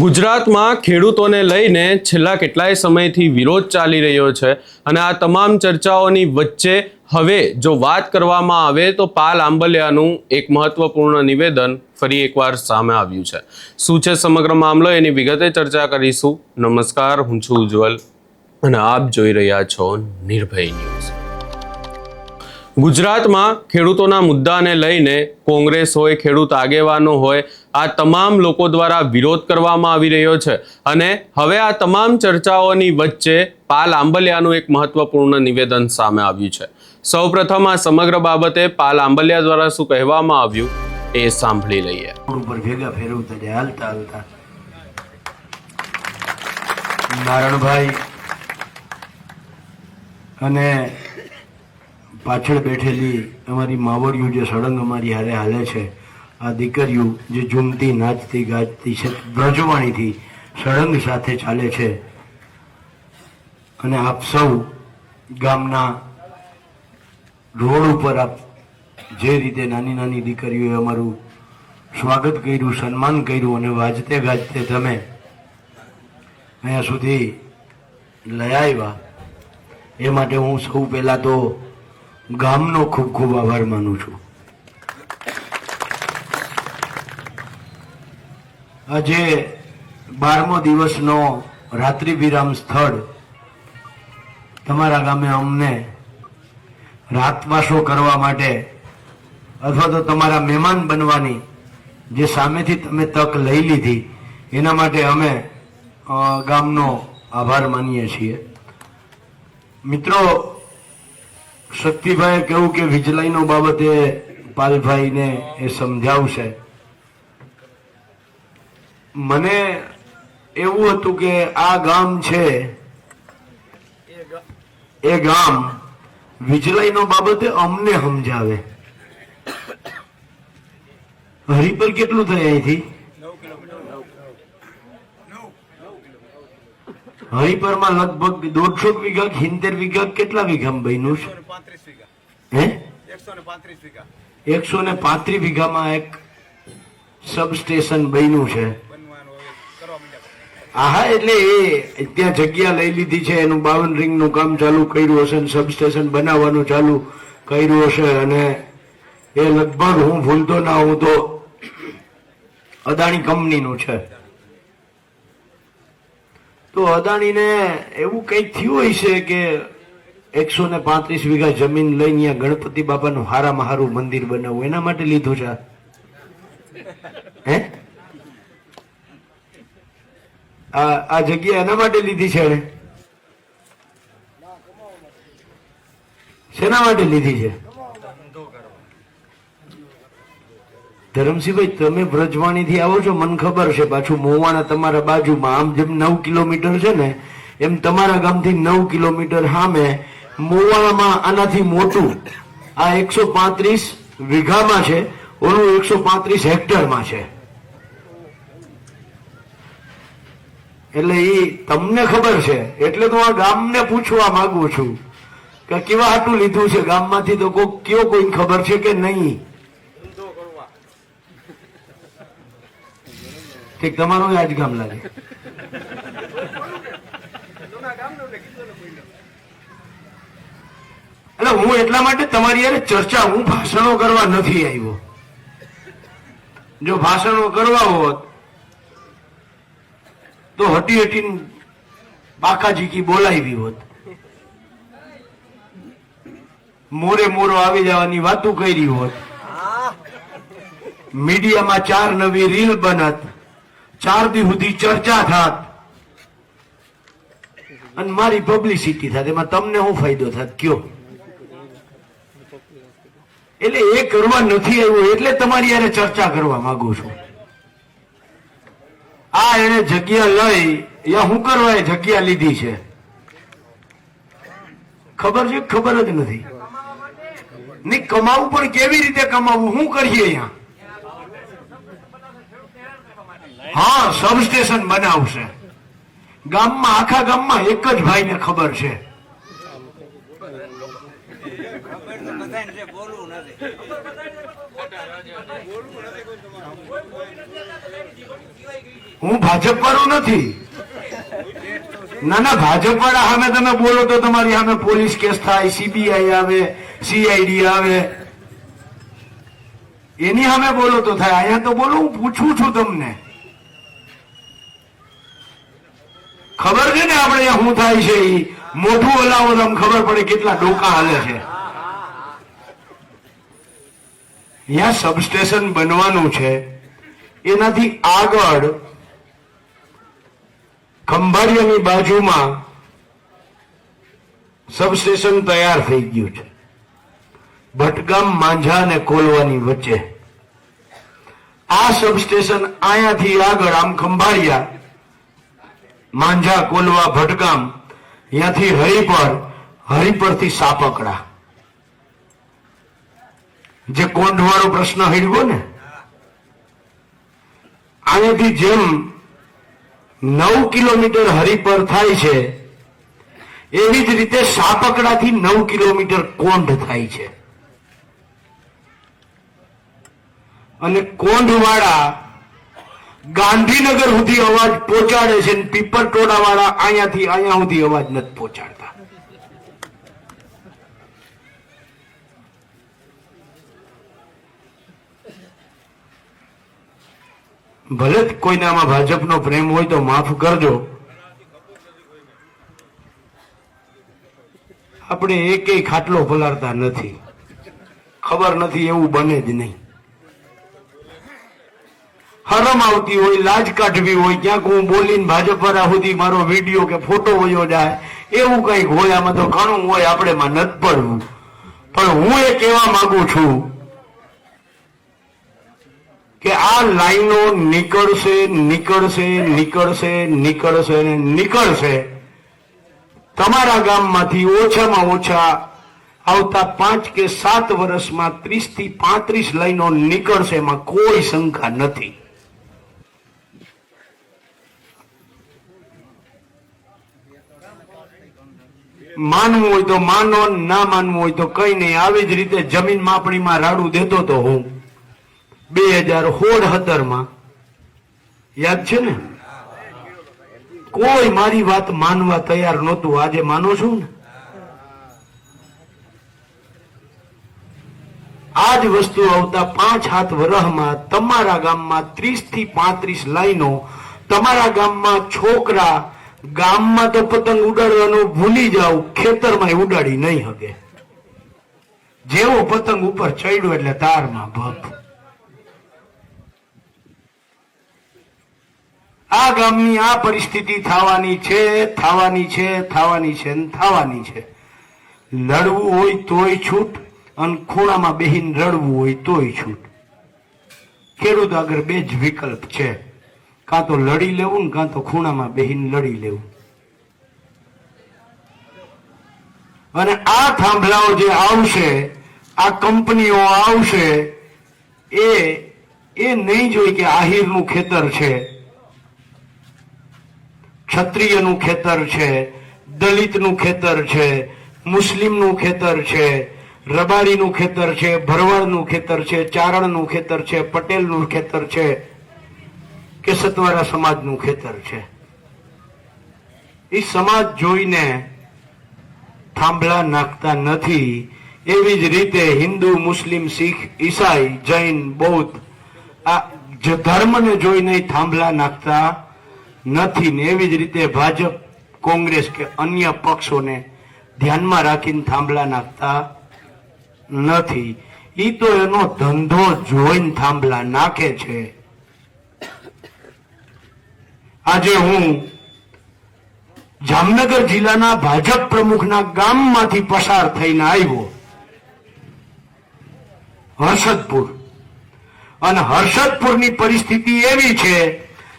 ગુજરાતમાં ખેડૂતોને લઈને છેલ્લા કેટલાય સમયથી વિરોધ ચાલી રહ્યો છે અને આ તમામ ચર્ચાઓની વચ્ચે હવે જો વાત કરવામાં આવે તો પાલ આંબલિયાનું એક મહત્વપૂર્ણ નિવેદન ફરી એકવાર સામે આવ્યું છે। શું છે સમગ્ર મામલો એની વિગતે ચર્ચા કરીશું। નમસ્કાર, હું છું ઉજ્જવલ અને આપ જોઈ રહ્યા છો નિર્ભય ન્યૂઝ। ગુજરાતમાં ખેડૂતોના મુદ્દાને લઈને કોંગ્રેસ હોય, ખેડૂત આગેવાનો હોય, આ તમામ લોકો દ્વારા વિરોધ કરવામાં આવી રહ્યો છે અને હવે આ તમામ ચર્ચાઓની વચ્ચે પાલ આંબલિયાનું એક મહત્વપૂર્ણ નિવેદન સામે આવ્યું છે। સૌપ્રથમ આ સમગ્ર બાબતે પાલ આંબલિયા દ્વારા શું કહેવામાં આવ્યું એ સાંભળી લઈએ। ઉપર ભેગા ફેરવતા જાય હાલતા હાલતા નારણભાઈ અને પાછળ બેઠેલી અમારી માવડિયું જે સળંગ અમારી હારે હાલે છે, આ દીકરીઓ જે ઝૂમતી નાચતી ગાજતી છે, બ્રજવાણીથી સળંગ સાથે ચાલે છે અને આપ સૌ ગામના રોડ ઉપર આપ જે રીતે નાની નાની દીકરીઓએ અમારું સ્વાગત કર્યું, સન્માન કર્યું અને વાજતે ગાજતે તમે અહીંયા સુધી લઈ આવ્યા, એ માટે હું સૌ પહેલા તો ગામનો ખૂબ ખૂબ આભાર માનું છું। આજે 12મો દિવસનો રાત્રિ વિરામ સ્થળ તમારા ગામે અમને રાતવાસો કરવા માટે અથવા તો તમારા મહેમાન બનવાની જે સામેથી તમે તક લઈ લીધી એના માટે અમે ગામનો આભાર માનીએ છીએ। મિત્રો, શક્તિભાઈએ કહ્યું કે વીજળીનો બાબતે પાલભાઈને એ સમજાવશે। મને એવું હતું કે આ ગામ છે એ ગામ વીજળીનો બાબતે અમને સમજાવે। હરિપર કેટલું થાય અહીંથી? હરિપરમાં લગભગ 150 વીઘા 70 વીઘા કેટલા વીઘામાં બન્યું છે? 135 વીઘામાં એક સબસ્ટેશન બન્યું છે। હા, એટલે એ ત્યાં જગ્યા લઈ લીધી છે, એનું 52 રિંગનું કામ ચાલુ કર્યું હશે, સબસ્ટેશન બનાવવાનું ચાલુ કર્યું હશે અને એ લગભગ હું ભૂલતો ના હું તો અદાણી કંપનીનું છે। તો અદાણીને એવું કંઈક થયું હોય છે કે 135 વીઘા જમીન લઈને ત્યાં ગણપતિ બાપાનું હારામાં હારું મંદિર બનાવવું, એના માટે લીધું છે। હે, આ જગ્યા એના માટે લીધી છે ને? શેના માટે લીધી છે? ધરમસિંહભાઈ, તમે વ્રજવાણી થી આવો છો, મને ખબર છે, પાછું મોવાણા તમારા બાજુમાં, આમ જેમ 9 કિલોમીટર છે ને એમ તમારા ગામથી 9 કિલોમીટર સામે મોવાણામાં આનાથી મોટું આ 135 વીઘામાં છે, ઓલું 135 હેક્ટરમાં છે। એટલે એ તમને ખબર છે, એટલે તો આ ગામને પૂછવા માંગુ છું કે કેવા હાટું લીધું છે ગામમાંથી, તો કયો કોઈ ખબર છે કે નહીં? ઠીક, તમારું આજ ગામ લાગે। એટલે હું એટલા માટે તમારી યાર ચર્ચા, હું ભાષણો કરવા નથી આવ્યો। જો ભાષણો કરવા હોત તો હટી હટીને બાકાજી કી બોલાવી હોત, મોરે મોરો આવી જવાની વાતો કરી હોત, મીડિયામાં 4 નવી રીલ બનત, 4 દી સુધી ચર્ચા થાત અને મારી પબ્લિસિટી થાત, એમાં તમને શું ફાયદો થાત કયો? એટલે એ કરવા નથી આવ્યું, એટલે તમારી યારે ચર્ચા કરવા માંગુ છું। આ એને જગ્યા લઈ યા હું કરવા એ જગ્યા લીધી છે, ખબર છે? ખબર જ નથી નહીં। કમાવું પણ કેવી રીતે કમાવું, શું કરીએ અહીંયા? હા, સબસ્ટેશન બનાવશે ગામમાં, આખા ગામમાં એક જ ભાઈને ખબર છે। હું ભાજપ વાળો નથી. ના ના, ભાજપ વાળા સામે તમે બોલો તો તમારી સામે પોલીસ કેસ થાય, સીબીઆઈ આવે, સીઆઈડી આવે, એની સામે બોલો તો થાય. અહીંયા તો બોલો, હું પૂછું છું તમને. ખબર છે ને આપણે અહીંયા શું થાય છે? ઈ મોઢું હલાવો તમને ખબર પડે કેટલા ડોકા હાલે છે. અહીંયા સબસ્ટેશન બનવાનું છે, એનાથી આગળ ખંભાળિયાની બાજુમાં સબસ્ટેશન તૈયાર થઈ ગયું છે. ભટગામ, માંઝા અને કોલવાની વચ્ચે આ સબસ્ટેશન અહીંયાથી આગળ આમ ખંભાળિયા, માંઝા, કોલવા, ભટગામ, અહીંયાથી હરિપરથી સાપકડા, જે કોંઢવાળો પ્રશ્ન હડ્યો ને, અહીંયાથી જેમ 9 કિલોમીટર હરિપર થાય છે, એવી જ રીતે સાપકડાથી 9 કિલોમીટર કોંઢ થાય છે. અને કોંઢવાળા ગાંધીનગર સુધી અવાજ પહોંચાડે છે, અને પીપરટોડા વાળા અહીંયાથી અહીંયા સુધી અવાજ નથી પહોંચાડતા. ભલે કોઈનામાં ભાજપનો પ્રેમ હોય તો માફ કરજો, આપણે એકેય ખાટલો પલાળતા નથી. ખબર નથી એવું બને જ નહીં. હરમ આવતી હોય, લાજ કાઢવી હોય, ક્યાંક હું બોલીને ભાજપ વાળા સુધી મારો વિડીયો કે ફોટો વયો જાય, એવું કઈક હોય. આમાં તો ઘણું હોય, આપણે માં નથી પડવું. પણ હું એ કહેવા માંગુ છું કે આ લાઈનો નીકળશે, નીકળશે, નીકળશે, નીકળશે ને નીકળશે. તમારા ગામમાંથી ઓછામાં ઓછા આવતા 5 કે 7 વર્ષમાં 30 થી 35 લાઈનો નીકળશે, એમાં કોઈ શંકા નથી. માનવું હોય તો માનો, ના માનવું હોય તો કઈ નહીં. આવી જ રીતે જમીન માપણીમાં રાડું દેતો તો હું 2016-17 યાદ છે ને? કોઈ મારી વાત માનવા તૈયાર નહોતું. આજે માનો છું ને? આ જ વસ્તુ આવતા 5-7 વર્ષમાં તમારા ગામમાં 30 થી 35 લાઈનો. તમારા ગામમાં છોકરા ગામમાં તો પતંગ ઉડાડવાનું ભૂલી જાવ, ખેતરમાં ઉડાડી નહીં શકે. જેવો પતંગ ઉપર ચડ્યો એટલે તારમાં ભપ. આ ગામની આ પરિસ્થિતિ થવાની છે, થવાની છે, થવાની છે, થવાની છે. લડવું હોય તોય છૂટ, અને ખૂણામાં બેહીને રડવું હોય તોય છૂટ. ખેડૂત આગળ બે જ વિકલ્પ છે, કાં તો લડી લેવું ને કાં તો ખૂણામાં બેહીને લડી લેવું. અને આ થાંભલાઓ જે આવશે, આ કંપનીઓ આવશે, એ નહીં જોઈ કે આહિરનું ખેતર છે, ક્ષત્રિયનું ખેતર છે, દલિતનું ખેતર છે, મુસ્લિમનું ખેતર છે, રબારીનું ખેતર છે, ભરવાડનું ખેતર છે, ચારણનું ખેતર છે, પટેલનું ખેતર છે, કે સતવારા સમાજનું ખેતર છે. એ સમાજ જોઈને થાંભલા નાખતા નથી. એવી જ રીતે હિન્દુ, મુસ્લિમ, શીખ, ઈસાઈ, જૈન, બૌદ્ધ આ ધર્મને જોઈને થાંભલા નાખતા નથી. ને એવી જ રીતે ભાજપ, કોંગ્રેસ કે અન્ય પક્ષોને ધ્યાનમાં રાખીને થાંભલા નાખતા નથી. ઈ તો એનો ધંધો જોઈને થાંભલા નાખે છે. આજે હું જામનગર જિલ્લાના ભાજપ પ્રમુખના ગામમાંથી પસાર થઈને આવ્યો, હર્ષદપુર. અને હર્ષદપુરની પરિસ્થિતિ એવી છે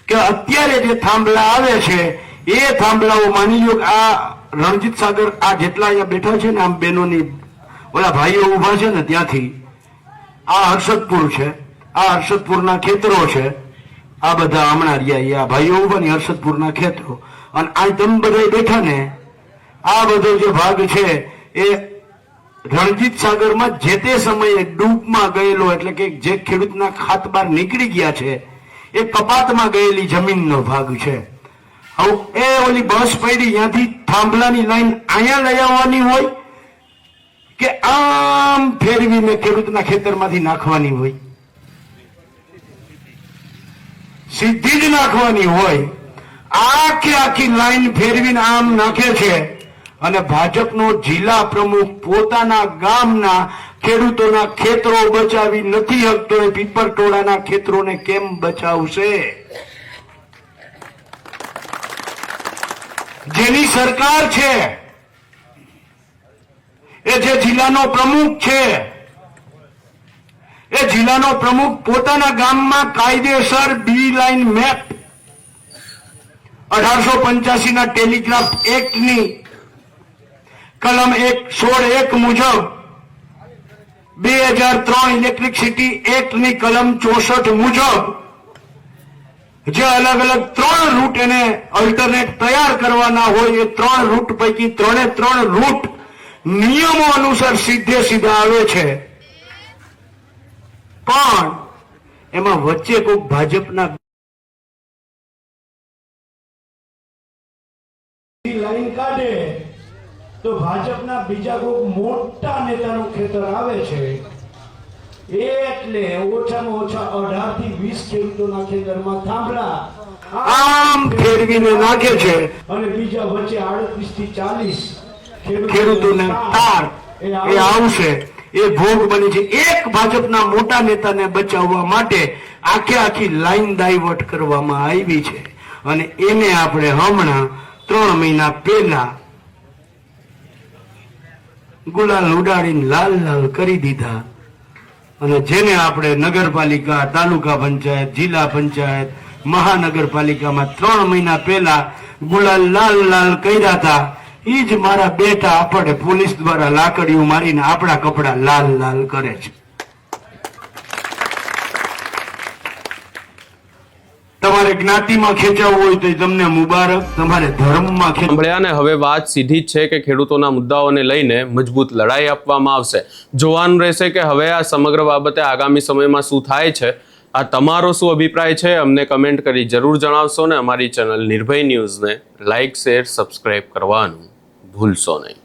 કે અત્યારે જે થાંભલા આવે છે એ થાંભલાઓ, માની લો કે આ રણજીત સાગર, આ જેટલા અહીંયા બેઠા છે ને, આમ બહેનોની ઓલા ભાઈઓ ઉભા છે ને, ત્યાંથી આ હર્ષદપુર છે. આ હર્ષદપુરના ખેતરો છે. આ બધા હમણાં રહ્યા આ ભાઈઓ ઉભા ને, હર્ષદપુરના ખેતરો. અને આ તમે બધા બેઠા ને, આ બધો જે ભાગ છે એ રણજીત સાગરમાં જે તે સમયે ડૂબમાં ગયેલો, એટલે કે જે ખેડૂતના ખાત બહાર નીકળી ગયા છે, એ કપાતમાં ગયેલી જમીનનો ભાગ છે. હવે એ ઓલી બસ પડી ત્યાંથી થાંભલાની લાઈન અહીંયા લઈ આવવાની હોય કે આમ ફેરવીને ખેડૂતના ખેતરમાંથી નાખવાની હોય? સીધી જ નાખવાની હોય. આખી લાઈન ફેરવીને આમ નાખે છે અને ભાજપનો જિલ્લા પ્રમુખ પોતાના ગામના ખેડૂતોના ખેતરો બચાવી નથી શકતો. એ પીપરટોળાના ખેતરોને કેમ બચાવશે? જેની સરકાર છે, એ જે જિલ્લાનો પ્રમુખ છે, એ જિલ્લાનો પ્રમુખ પોતાના ગામમાં કાયદેસર બી લાઈન મેપ 1885 ના ટેલિગ્રાફ એક્ટની કલમ 16(1) મુજબ 2003 ઇલેક્ટ્રિસિટી એક્ટની કલમ 64 મુજબ જે અલગ અલગ 3 રૂટ એને અલ્ટરનેટ તૈયાર કરવાના હોય, એ 3 રૂટ પૈકી 3 રૂટ નિયમો અનુસાર સીધા આવે છે. પણ એમાં વચ્ચે કોઈક ભાજપના લાઈન કાઢે તો ભાજપના બીજા કોઈ મોટા નેતાનું ખેતર આવે છે, એટલે ઓછામાં ઓછા 18 થી 20 ખેડૂતોના ખેતરમાં થાંભલા આમ ફેરવીને નાખે છે અને બીજા વચ્ચે 38 થી 40 ખેડૂતોને તાર એ આવશે. એ ભોગ બની છે. એક ભાજપના મોટા નેતાને બચાવવા માટે આખી લાઈન ડાયવર્ટ કરવામાં આવી છે અને એને આપણે હમણાં 3 મહિના પહેલા ગુલાલ ઉડાડીને લાલ કરી દીધા. અને જેને આપણે નગરપાલિકા, તાલુકા પંચાયત, જિલ્લા પંચાયત, મહાનગરપાલિકામાં 3 મહિના પહેલા ગુલાલ લાલ કર્યા હતા, ઈ જ મારા બેટા આપણે પોલીસ દ્વારા લાકડીઓ મારીને આપણા કપડા લાલ કરે છે. તમારે જ્ઞાતિમાં ખેંચાવવું હોય તો તમને મુબારક, તમારે ધર્મમાં સાંભળ્યા ને. હવે વાત સીધી જ છે કે ખેડૂતોના મુદ્દાઓને લઈને મજબૂત લડાઈ આપવામાં આવશે. જોવાનું રહેશે કે હવે આ સમગ્ર બાબતે આગામી સમયમાં શું થાય છે. આ તમારો શું અભિપ્રાય છે અમને કમેન્ટ કરી જરૂર જણાવશો ને અમારી ચેનલ નિર્ભય ન્યૂઝને લાઇક, શેર, સબસ્ક્રાઇબ કરવાનું ભૂલશો નહીં.